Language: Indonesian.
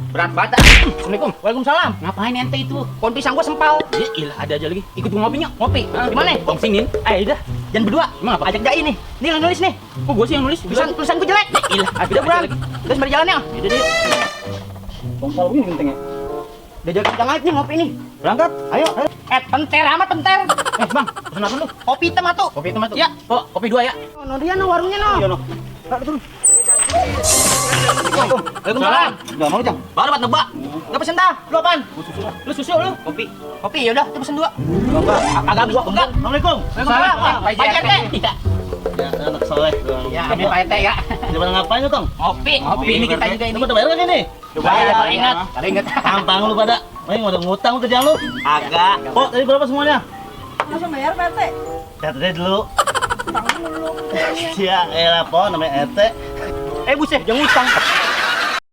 Berat banget. Assalamualaikum. Waalaikumsalam. Ngapain ente itu? Pohon pisang gua sempal. Ya ilah, ada aja lagi. Ikut gua ngopi. Di mana? Bang singin. Udah. Jangan berdua. Emang apa? Ajak Jai nih. Nih yang nulis nih. Kok gua sih yang nulis? Tulisan gua jelek. Ilah, Udah buruan. Terus mari jalannya. Yaudah deh. Bongkal begini gentengnya. Udah jalan kita nih ngopi nih. Berangkat. Ayo. Penter amat penter. Bang, pesan apa lu? Kopi hitam atuh. Kopi hitam tuh. Ya. Oh, kopi 2 ya. No dia no warungnya no. Iya, no. Turun. Waalaikumsalam. Enggak mau, Jang. Baru buat nebak. Enggak pesen dah. Lu apaan? Lu susu lu. Kopi. Kopi ya udah, itu pesen 2. Agak gua enggak. Assalamualaikum. Waalaikumsalam. Pak RT. Ya, anak soleh. Ya, amin Pak RT ya. Gimana ngapain lu, Tong? Ngopi ini kita juga ini. Lu pada bayar enggak nih? Coba ya, ingat. Kalau ingat. Tampang lu pada. Main mau ngutang lu kerjaan lu. Agak. Oh, tadi berapa semuanya? Langsung bayar Pak RT. Catat aja dulu. Tangan dulu. Siang, po namanya RT. Buset, jangan utang.